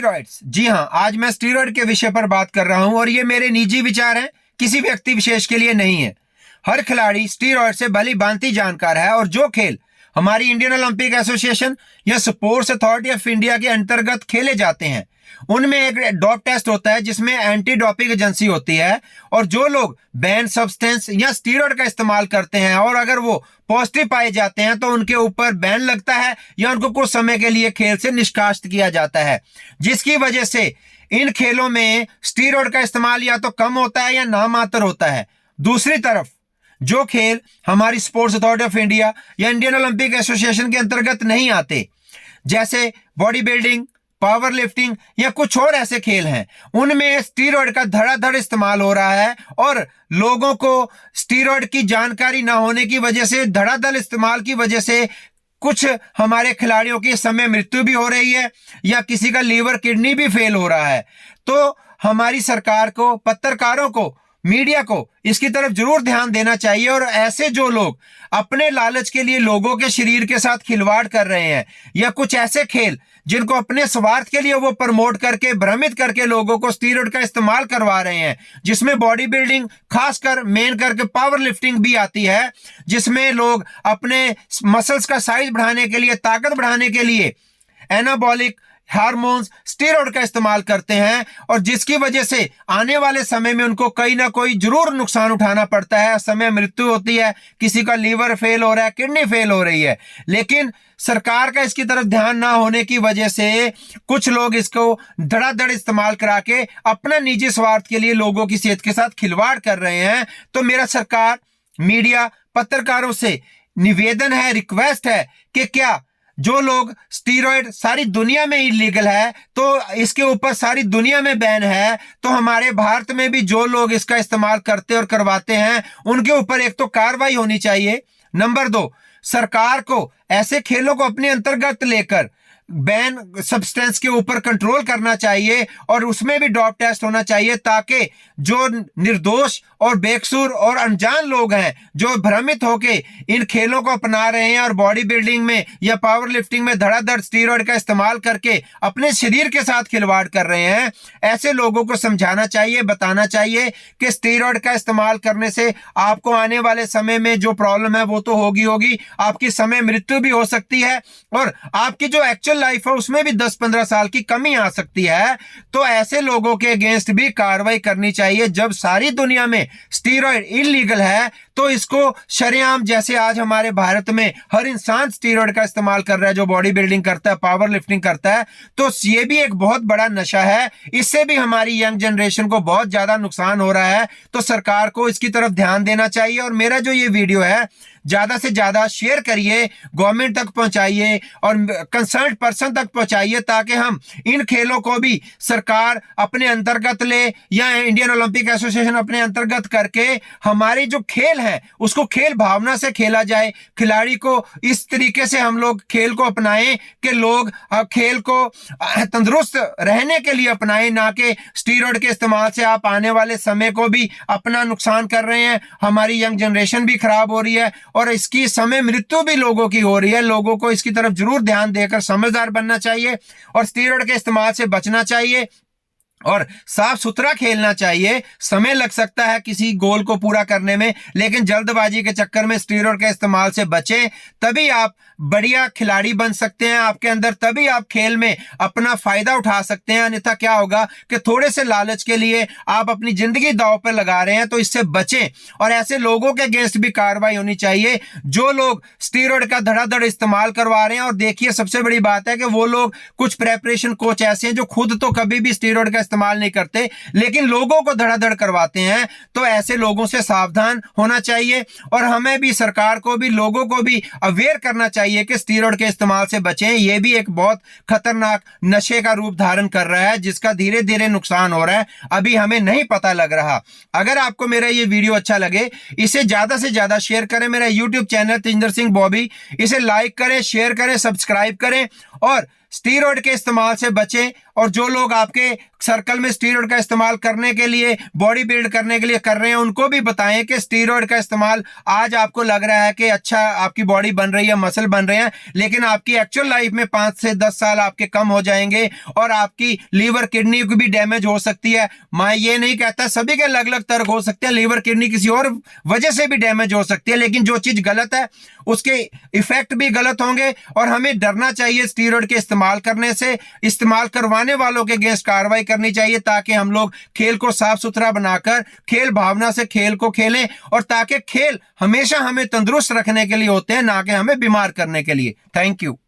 Steroids. जी हाँ, आज मैं स्टीरॉइड के विषय पर बात कर रहा हूं और ये मेरे निजी विचार हैं, किसी व्यक्ति विशेष के लिए नहीं है। हर खिलाड़ी स्टीरॉइड से भली भांति जानकार है और जो खेल हमारी इंडियन ओलंपिक एसोसिएशन या स्पोर्ट्स अथॉरिटी ऑफ इंडिया के अंतर्गत खेले जाते हैं उनमें एक डॉप टेस्ट होता है जिसमें एंटी डोपिंग एजेंसी होती है, और जो लोग बैन सब्सटेंस या स्टीरॉइड का इस्तेमाल करते हैं और अगर वो पॉजिटिव पाए जाते हैं तो उनके ऊपर बैन लगता है या उनको कुछ समय के लिए खेल से निष्कासित किया जाता है, जिसकी वजह से इन खेलों में स्टीरॉइड का इस्तेमाल या तो कम होता है या नामात्र होता है। दूसरी तरफ जो खेल हमारी स्पोर्ट्स अथॉरिटी ऑफ इंडिया या इंडियन ओलंपिक एसोसिएशन के अंतर्गत नहीं आते, जैसे बॉडी बिल्डिंग, पावर लिफ्टिंग या कुछ और ऐसे खेल हैं, उनमें स्टीरॉइड का धड़ाधड़ इस्तेमाल हो रहा है और लोगों को स्टीरॉइड की जानकारी ना होने की वजह से, धड़ाधड़ इस्तेमाल की वजह से कुछ हमारे खिलाड़ियों की समय मृत्यु भी हो रही है या किसी का लीवर किडनी भी फेल हो रहा है। तो हमारी सरकार को, पत्रकारों को, मीडिया को इसकी तरफ जरूर ध्यान देना चाहिए और ऐसे जो लोग अपने लालच के लिए लोगों के शरीर के साथ खिलवाड़ कर रहे हैं या कुछ ऐसे खेल जिनको अपने स्वार्थ के लिए वो प्रमोट करके, भ्रमित करके लोगों को स्टीरॉइड का इस्तेमाल करवा रहे हैं, जिसमें बॉडी बिल्डिंग, खासकर मेन करके पावर लिफ्टिंग भी आती है, जिसमें लोग अपने मसल्स का साइज बढ़ाने के लिए, ताकत बढ़ाने के लिए एनाबॉलिक हार्मोन्स, स्टीरॉइड का इस्तेमाल करते हैं और जिसकी वजह से आने वाले समय में उनको कहीं ना कोई जरूर नुकसान उठाना पड़ता है, समय मृत्यु होती है, किसी का लीवर फेल हो रहा है, किडनी फेल हो रही है। लेकिन सरकार का इसकी तरफ ध्यान ना होने की वजह से कुछ लोग इसको धड़ाधड़ इस्तेमाल करा के अपना निजी स्वार्थ के लिए लोगों की सेहत के साथ खिलवाड़ कर रहे हैं। तो मेरा सरकार, मीडिया, पत्रकारों से निवेदन है, रिक्वेस्ट है कि क्या जो लोग स्टीरॉइड सारी दुनिया में इलीगल है तो इसके ऊपर सारी दुनिया में बैन है, तो हमारे भारत में भी जो लोग इसका इस्तेमाल करते और करवाते हैं उनके ऊपर एक तो कार्रवाई होनी चाहिए। नंबर 2, सरकार को ऐसे खेलों को अपने अंतर्गत लेकर बैन सब्सटेंस के ऊपर कंट्रोल करना चाहिए और उसमें भी डॉप टेस्ट होना चाहिए ताकि जो निर्दोष और बेकसूर और अनजान लोग हैं जो भ्रमित होके इन खेलों को अपना रहे हैं और बॉडी बिल्डिंग में या पावर लिफ्टिंग में धड़ाधड़ स्टीरॉइड का इस्तेमाल करके अपने शरीर के साथ खिलवाड़ कर रहे हैं, ऐसे लोगों को समझाना चाहिए, बताना चाहिए कि स्टीरॉइड का इस्तेमाल करने से आपको आने वाले समय में जो प्रॉब्लम है वो तो होगी, आपकी समय मृत्यु भी हो सकती है और आपकी जो एक्चुअल लाइफ है उसमें भी 10-15 साल की कमी आ सकती है। तो ऐसे लोगों के अगेंस्ट भी कार्रवाई करनी चाहिए। जब सारी दुनिया में स्टीरॉइड इलीगल है तो इसको शरेआम, जैसे आज हमारे भारत में हर इंसान स्टीरॉइड का इस्तेमाल कर रहा है, जो बॉडी बिल्डिंग करता है, पावर लिफ्टिंग करता है, तो ये भी एक बहुत बड़ा नशा है। इससे भी हमारी यंग जनरेशन को बहुत ज्यादा नुकसान हो रहा है। तो सरकार को इसकी तरफ ध्यान देना चाहिए और मेरा जो ये वीडियो है ज्यादा से ज्यादा शेयर करिए, गवर्नमेंट तक पहुंचाइए और कंसर्न पर्सन तक पहुंचाइए ताकि हम इन खेलों को भी सरकार अपने अंतर्गत ले या इंडियन ओलंपिक एसोसिएशन अपने अंतर्गत करके हमारे जो खेल है उसको खेल भावना से खेला जाए। खिलाड़ी को इस तरीके से हम लोग खेल को अपनाएं कि लोग खेल को तंदुरुस्त रहने के लिए अपनाएं, ना कि स्टीरॉइड के इस्तेमाल से आप आने वाले समय को भी अपना नुकसान कर रहे हैं। हमारी यंग जनरेशन भी खराब हो रही है और इसकी समय मृत्यु भी लोगों की हो रही है। लोगों को इसकी तरफ जरूर ध्यान देकर समझदार बनना चाहिए और स्टीरॉइड के इस्तेमाल से बचना चाहिए और साफ सुथरा खेलना चाहिए। समय लग सकता है किसी गोल को पूरा करने में, लेकिन जल्दबाजी के चक्कर में स्टीरॉइड के इस्तेमाल से बचें, तभी आप बढ़िया खिलाड़ी बन सकते हैं आपके अंदर, तभी आप खेल में अपना फायदा उठा सकते हैं। अन्यथा क्या होगा कि थोड़े से लालच के लिए आप अपनी जिंदगी दांव पर लगा रहे हैं, तो इससे बचें और ऐसे लोगों के अगेंस्ट भी कार्रवाई होनी चाहिए जो लोग स्टीरॉइड का धड़ाधड़ इस्तेमाल करवा रहे हैं। और देखिए, सबसे बड़ी बात है कि वो लोग, कुछ प्रेपरेशन कोच ऐसे हैं जो खुद तो कभी भी स्टीरॉइड का इस्तेमाल नहीं करते लेकिन लोगों को धड़ाधड़ करवाते हैं। तो ऐसे लोगों से सावधान होना चाहिए और हमें भी, सरकार को भी, लोगों को भी अवेयर करना चाहिए कि स्टीरॉइड के इस्तेमाल से बचें। यह भी एक बहुत खतरनाक नशे का रूप धारण कर रहा है जिसका धीरे धीरे नुकसान हो रहा है, अभी हमें नहीं पता लग रहा। अगर आपको मेरा ये वीडियो अच्छा लगे, इसे ज्यादा से ज्यादा शेयर करें। मेरा यूट्यूब चैनल तेजिंदर सिंह बॉबी, इसे लाइक करें, शेयर करें, सब्सक्राइब करें और स्टीरॉइड के इस्तेमाल से बचें और जो लोग आपके सर्कल में स्टीरॉयड का इस्तेमाल करने के लिए, बॉडी बिल्ड करने के लिए कर रहे हैं, उनको भी बताएं कि स्टीरॉयड का इस्तेमाल आज आपको लग रहा है कि अच्छा आपकी बॉडी बन रही है, मसल बन रहे हैं, लेकिन आपकी एक्चुअल लाइफ में 5 से 10 साल आपके कम हो जाएंगे और आपकी लीवर किडनी की भी डैमेज हो सकती है। मैं ये नहीं कहता, सभी के अलग अलग तर्क हो सकते हैं, लीवर किडनी किसी और वजह से भी डैमेज हो सकती है, लेकिन जो चीज गलत है उसके इफेक्ट भी गलत होंगे और हमें डरना चाहिए स्टीरॉयड के इस्तेमाल करने से। इस्तेमाल करवाने वालों के अगेंस्ट कार्रवाई करनी चाहिए ताकि हम लोग खेल को साफ सुथरा बनाकर खेल भावना से खेल को खेलें, और ताकि खेल हमेशा हमें तंदुरुस्त रखने के लिए होते हैं, ना कि हमें बीमार करने के लिए। Thank you.